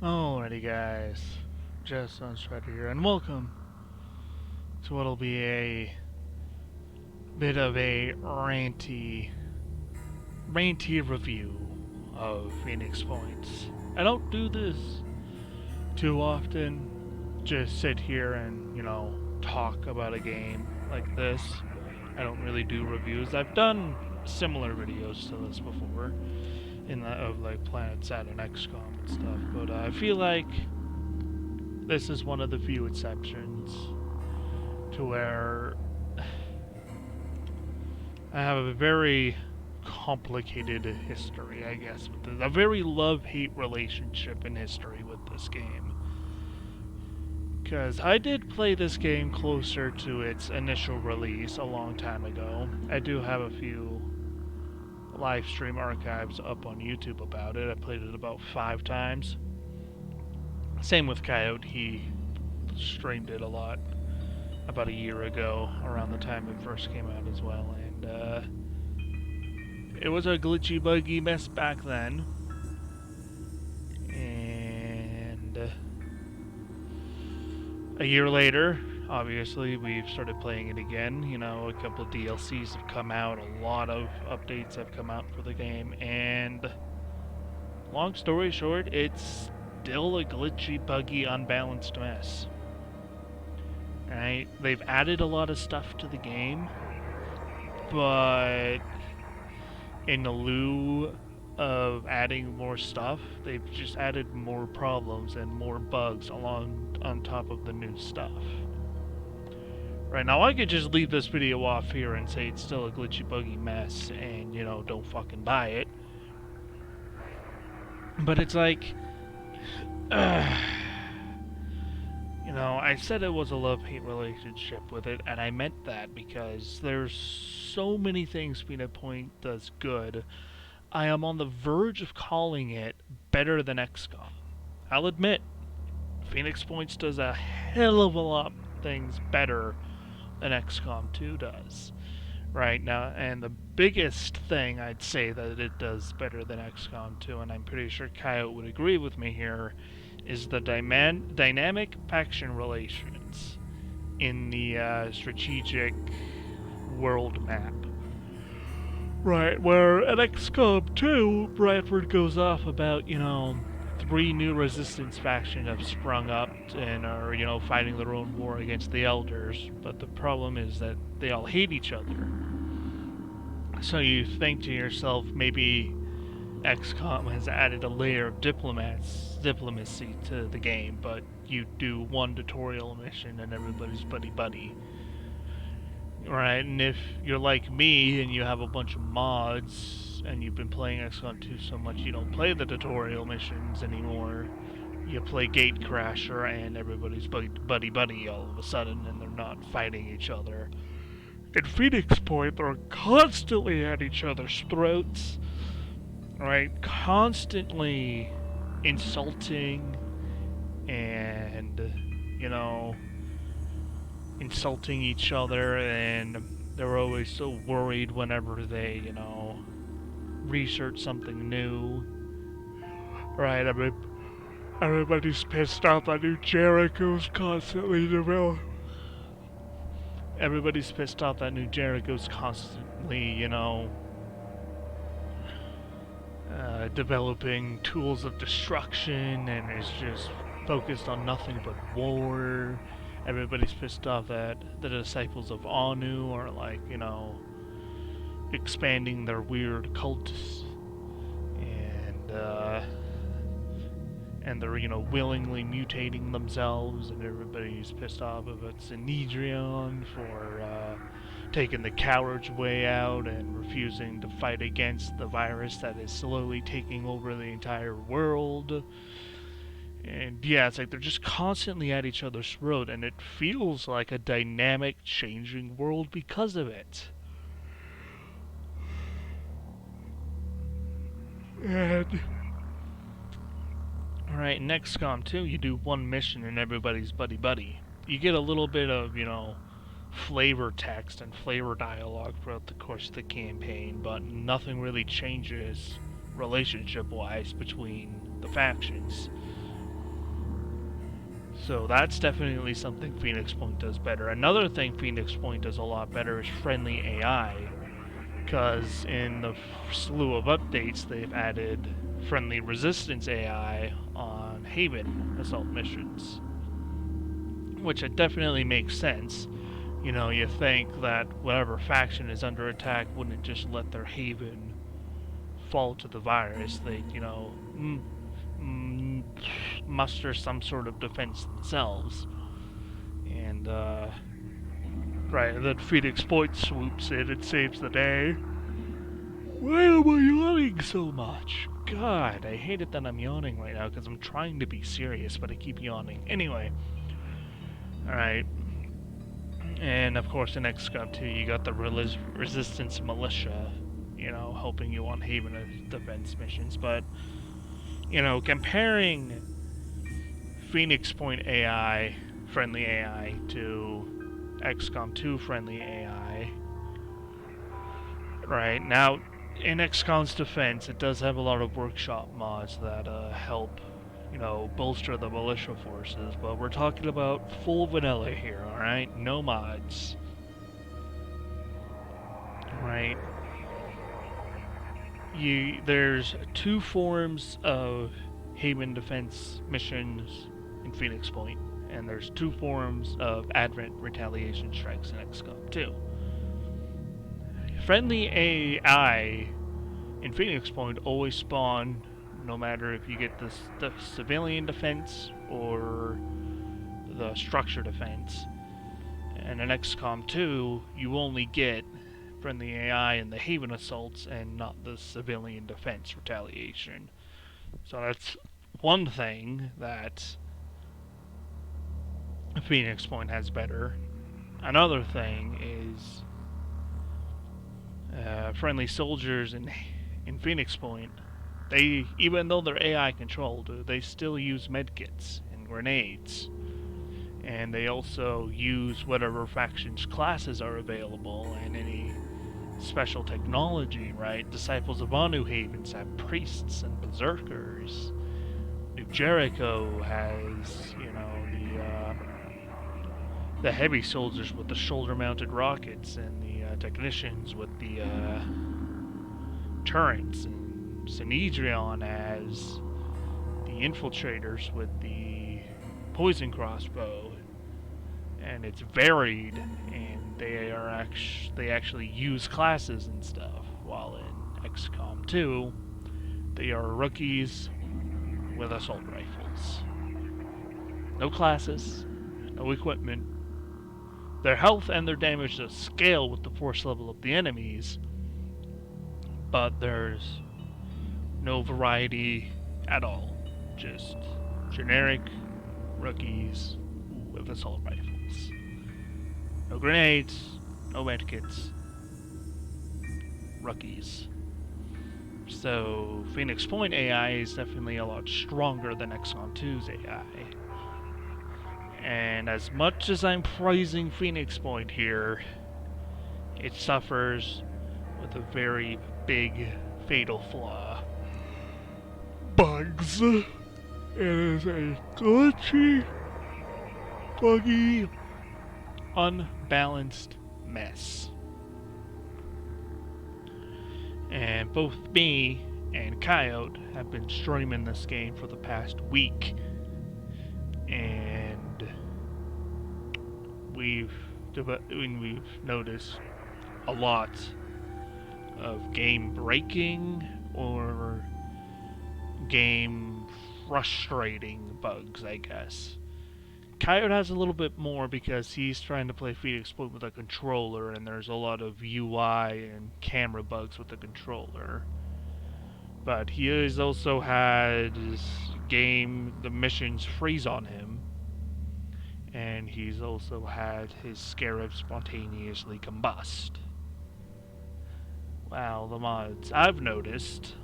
Alrighty guys, just Sunstrider here, and welcome to what'll be a bit of a ranty review of Phoenix Points. I don't do this too often, just sit here and, talk about a game like this. I don't really do reviews. I've done similar videos to this before, of like Planet Saturn, Xcom and stuff, but I feel like this is one of the few exceptions to where I have a very complicated history, I guess, with this. A very love-hate relationship in history with this game. Because I did play this game closer to its initial release a long time ago. I do have a few live stream archives up on YouTube about it. I played it about 5 times. Same with Coyote, he streamed it a lot about a year ago, around the time it first came out as well, and it was a glitchy, buggy mess back then, and a year later, obviously, we've started playing it again. A couple of DLCs have come out, a lot of updates have come out for the game, and long story short, it's still a glitchy, buggy, unbalanced mess. Right? They've added a lot of stuff to the game, but in lieu of adding more stuff, they've just added more problems and more bugs on top of the new stuff. Right now, I could just leave this video off here and say it's still a glitchy, buggy mess, and don't fucking buy it. But it's like, I said it was a love-hate relationship with it, and I meant that because there's so many things Phoenix Point does good. I am on the verge of calling it better than Xcom. I'll admit, Phoenix Points does a hell of a lot of things better than XCOM 2 does. Right now, and the biggest thing I'd say that it does better than XCOM 2, and I'm pretty sure Coyote would agree with me here, is the dynamic faction relations in the strategic world map. Right, where at XCOM 2, Bradford goes off about, 3 new resistance factions have sprung up and are, fighting their own war against the Elders, but the problem is that they all hate each other. So you think to yourself, maybe XCOM has added a layer of diplomacy to the game, but you do one tutorial mission and everybody's buddy-buddy. Right, and if you're like me and you have a bunch of mods and you've been playing XCOM 2 so much you don't play the tutorial missions anymore, you play Gatecrasher and everybody's buddy-buddy all of a sudden and they're not fighting each other. In Phoenix Point, they're constantly at each other's throats. Right, constantly insulting and, insulting each other, and they're always so worried whenever they, research something new. Right, everybody's pissed off that new Jericho's constantly developing. Everybody's pissed off that new Jericho's constantly, developing tools of destruction and is just focused on nothing but war. Everybody's pissed off that the disciples of Anu are like, expanding their weird cults. And they're, willingly mutating themselves, and everybody's pissed off about Synedrion for taking the coward's way out and refusing to fight against the virus that is slowly taking over the entire world. And yeah, it's like they're just constantly at each other's throat, and it feels like a dynamic, changing world because of it. And alright, in XCOM 2, you do one mission and everybody's buddy-buddy. You get a little bit of, flavor text and flavor dialogue throughout the course of the campaign, but nothing really changes relationship-wise between the factions. So that's definitely something Phoenix Point does better. Another thing Phoenix Point does a lot better is friendly AI, because in the slew of updates they've added friendly resistance AI on Haven assault missions, which it definitely makes sense. You know, you think that whatever faction is under attack wouldn't just let their Haven fall to the virus. They, muster some sort of defense themselves. And, right, and then Phoenix Point swoops in and saves the day. Why am I yawning so much? God, I hate it that I'm yawning right now because I'm trying to be serious, but I keep yawning. Anyway, alright. And of course, in Xcom 2, you got the Resistance Militia, helping you on Haven defense missions. But, comparing Phoenix Point AI, friendly AI, to XCOM 2 friendly AI, right? Now, in XCOM's defense, it does have a lot of workshop mods that help, bolster the militia forces, but we're talking about full vanilla here, alright? No mods. Right? There's two forms of Haven defense missions in Phoenix Point, and there's two forms of Advent retaliation strikes in XCOM 2. Friendly AI in Phoenix Point always spawn no matter if you get the civilian defense or the structure defense. And in XCOM 2, you only get friendly AI in the Haven assaults and not the civilian defense retaliation. So that's one thing that Phoenix Point has better. Another thing is friendly soldiers in Phoenix Point. They, even though they're AI controlled, they still use medkits and grenades. And they also use whatever faction's classes are available and any special technology, right? Disciples of Anu Havens have priests and berserkers. New Jericho has, the heavy soldiers with the shoulder-mounted rockets and the technicians with the turrets, and Synedrion has the infiltrators with the poison crossbow, and it's varied, and they actually use classes and stuff. While in XCOM 2, they are rookies with assault rifles. No classes, no equipment. Their health and their damage does scale with the force level of the enemies, but there's no variety at all. Just generic rookies with assault rifles. No grenades, no medkits. Rookies. So Phoenix Point AI is definitely a lot stronger than XCOM 2's AI. And as much as I'm praising Phoenix Point here, it suffers with a very big fatal flaw. Bugs. It is a glitchy, buggy, unbalanced mess. And both me and Coyote have been streaming this game for the past week, and we've noticed a lot of game breaking or game frustrating bugs, I guess. Coyote has a little bit more because he's trying to play Phoenix Point with a controller, and there's a lot of UI and camera bugs with the controller. But he has also had the missions freeze on him, and he's also had his Scarab spontaneously combust. Well, the mods I've noticed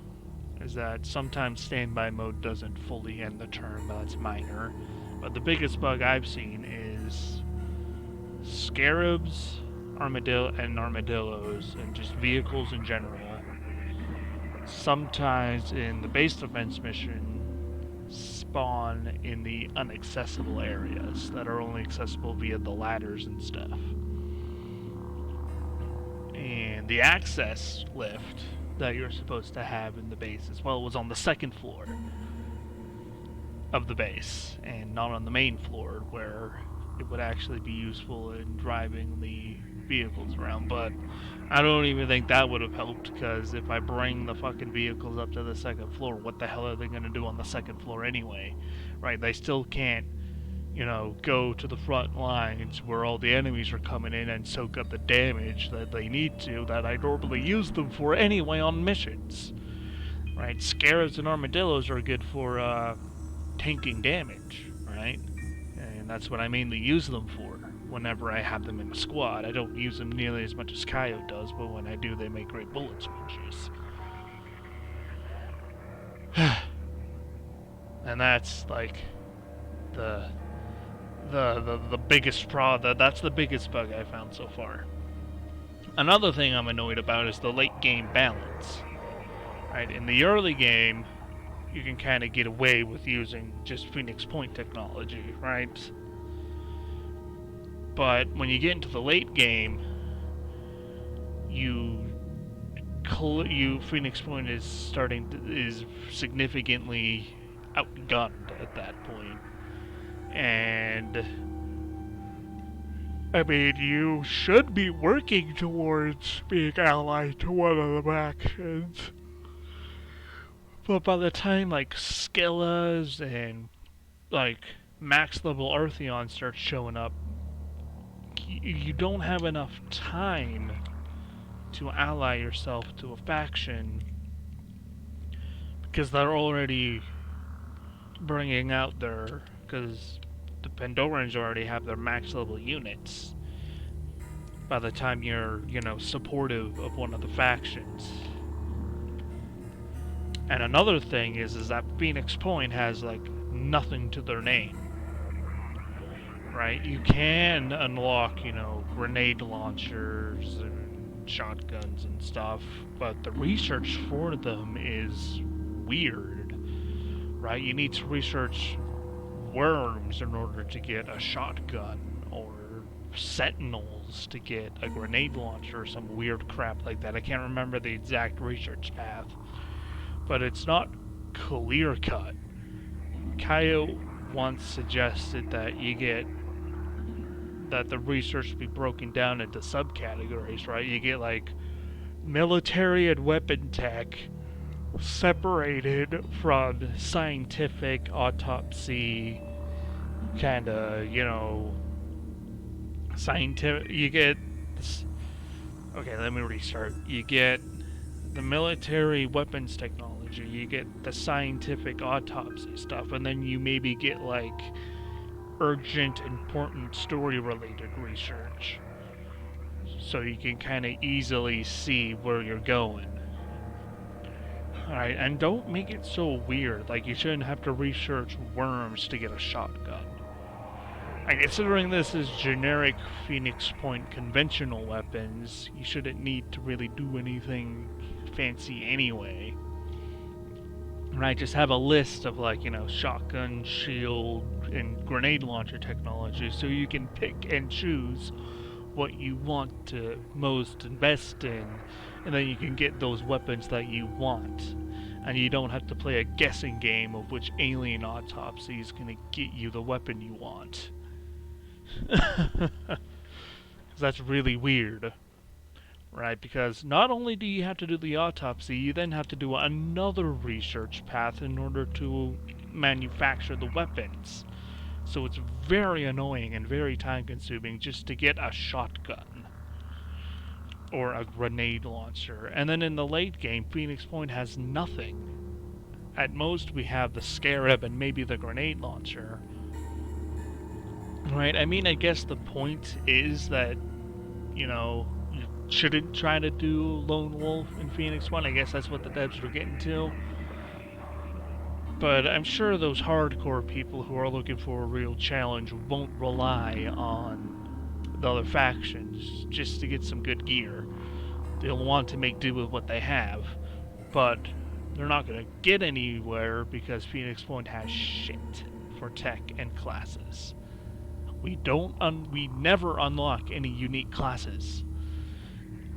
is that sometimes standby mode doesn't fully end the turn, but that's minor. But the biggest bug I've seen is scarabs, armadillos, and just vehicles in general. Sometimes in the base defense mission, spawn in the inaccessible areas that are only accessible via the ladders and stuff. And the access lift that you're supposed to have in the base as well was on the second floor of the base, and not on the main floor where it would actually be useful in driving the vehicles around. But I don't even think that would have helped, because if I bring the fucking vehicles up to the second floor, what the hell are they going to do on the second floor anyway? Right? They still can't, go to the front lines where all the enemies are coming in and soak up the damage that they need to, that I normally use them for anyway on missions. Right? Scarabs and armadillos are good for tanking damage, right? And that's what I mainly use them for whenever I have them in a squad. I don't use them nearly as much as Coyote does, but when I do, they make great bullet sponges. And that's like the biggest that's the biggest bug I found so far. Another thing I'm annoyed about is the late game balance. Right, in the early game, you can kind of get away with using just Phoenix Point technology, right? But when you get into the late game, Phoenix Point is significantly outgunned at that point. And I mean, you should be working towards being allied to one of the factions. But by the time, like, Scylla's and, like, max level Artheon starts showing up, you don't have enough time to ally yourself to a faction, because they're already bringing out because the Pandorans already have their max level units by the time you're, supportive of one of the factions. And another thing is that Phoenix Point has, like, nothing to their name. Right? You can unlock, grenade launchers and shotguns and stuff, but the research for them is weird. Right? You need to research worms in order to get a shotgun, or sentinels to get a grenade launcher, or some weird crap like that. I can't remember the exact research path. But it's not clear-cut. Coyote once suggested that that the research be broken down into subcategories, right? You get, like, military and weapon tech separated from scientific, autopsy, kinda, scientific. You get... Okay, let me restart. You get the military weapons technology, you get the scientific autopsy stuff, and then you maybe get, like, urgent, important story-related research. So you can kind of easily see where you're going. Alright, and don't make it so weird. Like, you shouldn't have to research worms to get a shotgun. And considering this is generic Phoenix Point conventional weapons, you shouldn't need to really do anything fancy anyway. Right, just have a list of, like, shotgun, shield, and grenade launcher technology, so you can pick and choose what you want to most invest in, and then you can get those weapons that you want. And you don't have to play a guessing game of which alien autopsy is going to get you the weapon you want. Because that's really weird. Right, because not only do you have to do the autopsy, you then have to do another research path in order to manufacture the weapons. So it's very annoying and very time-consuming just to get a shotgun or a grenade launcher. And then in the late game, Phoenix Point has nothing. At most, we have the Scarab and maybe the grenade launcher. Right, I mean, I guess the point is that, shouldn't try to do Lone Wolf in Phoenix 1. I guess that's what the devs were getting to. But I'm sure those hardcore people who are looking for a real challenge won't rely on the other factions just to get some good gear. They'll want to make do with what they have. But They're not going to get anywhere because Phoenix Point has shit for tech and classes. We never unlock any unique classes.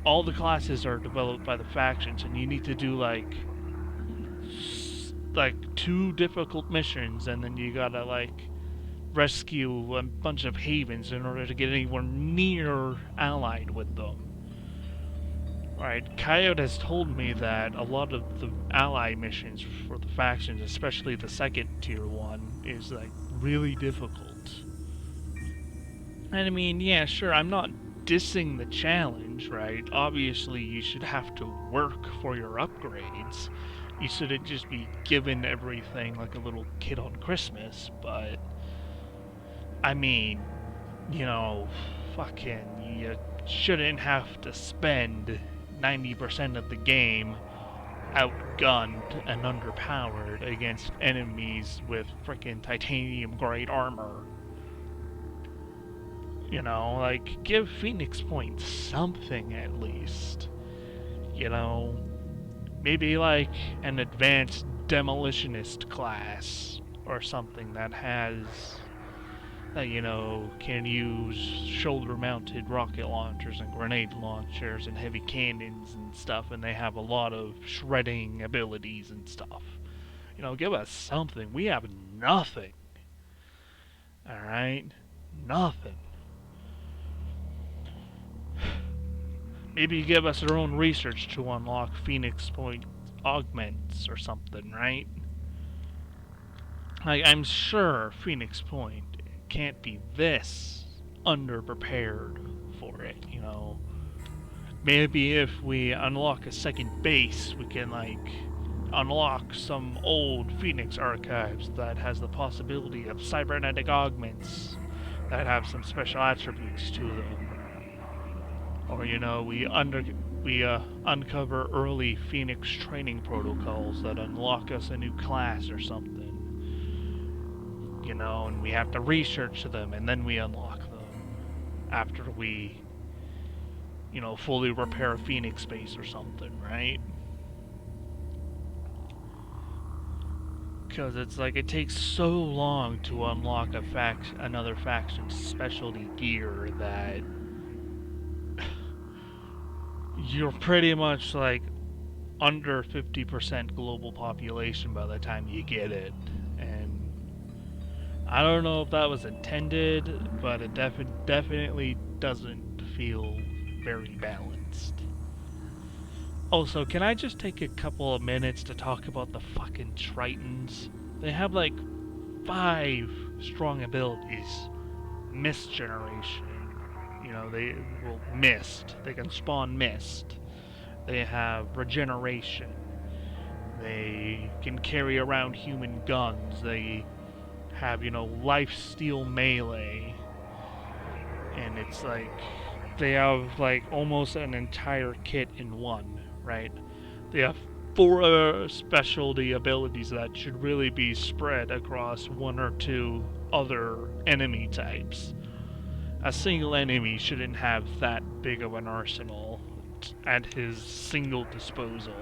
All the classes are developed by the factions, and you need to do like 2 difficult missions, and then you gotta like rescue a bunch of havens in order to get anywhere near allied with them. Right, Coyote has told me that a lot of the ally missions for the factions, especially the second tier one, is like really difficult. And I mean, yeah, sure, I'm not dissing the challenge, right? Obviously, you should have to work for your upgrades. You shouldn't just be given everything like a little kid on Christmas, but I mean, you know, fucking, you shouldn't have to spend 90% of the game outgunned and underpowered against enemies with frickin' titanium grade armor. You know, like, give Phoenix Point something at least. You know, maybe like an advanced demolitionist class or something that has, you know, can use shoulder-mounted rocket launchers and grenade launchers and heavy cannons and stuff, and they have a lot of shredding abilities and stuff. You know, give us something. We have nothing. Alright? Nothing. Maybe give us our own research to unlock Phoenix Point augments or something, right? I'm sure Phoenix Point can't be this underprepared for it, you know. Maybe if we unlock a second base, we can, like, unlock some old Phoenix archives that has the possibility of cybernetic augments that have some special attributes to them. Or, you know, we uncover early Phoenix training protocols that unlock us a new class or something. You know, and we have to research them, and then we unlock them after we, you know, fully repair a Phoenix base or something, right? Because it's like, it takes so long to unlock another faction's specialty gear that you're pretty much like under 50% global population by the time you get it. And I don't know if that was intended, but it definitely doesn't feel very balanced. Also, can I just take a couple of minutes to talk about the fucking Tritons? They have like 5 strong abilities. Mist generation. You know, mist. They can spawn mist. They have regeneration. They can carry around human guns. They have, you know, lifesteal melee. And it's like, they have like almost an entire kit in one, right? They have 4 specialty abilities that should really be spread across 1 or 2 other enemy types. A single enemy shouldn't have that big of an arsenal at his single disposal.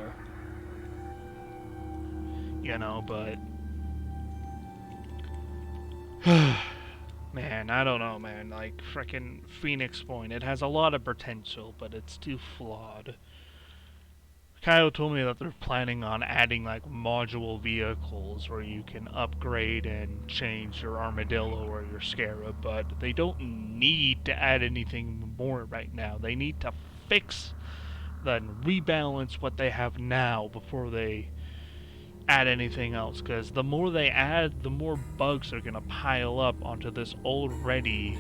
You know, but man, I don't know, man. Like, frickin' Phoenix Point, it has a lot of potential, but it's too flawed. Kyle told me that they're planning on adding, like, module vehicles where you can upgrade and change your Armadillo or your Scarab, but they don't need to add anything more right now. They need to fix, then rebalance what they have now before they add anything else, because the more they add, the more bugs are gonna pile up onto this already,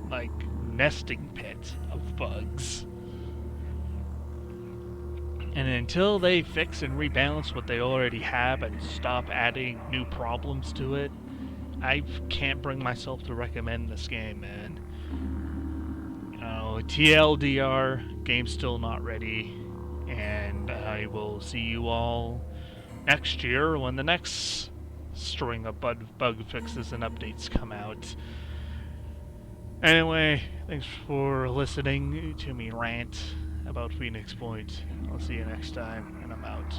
like, nesting pit of bugs. And until they fix and rebalance what they already have and stop adding new problems to it, I can't bring myself to recommend this game, man. You know, TLDR, game's still not ready, and I will see you all next year when the next string of bug fixes and updates come out. Anyway, thanks for listening to me rant about Phoenix Point. I'll see you next time, and I'm out.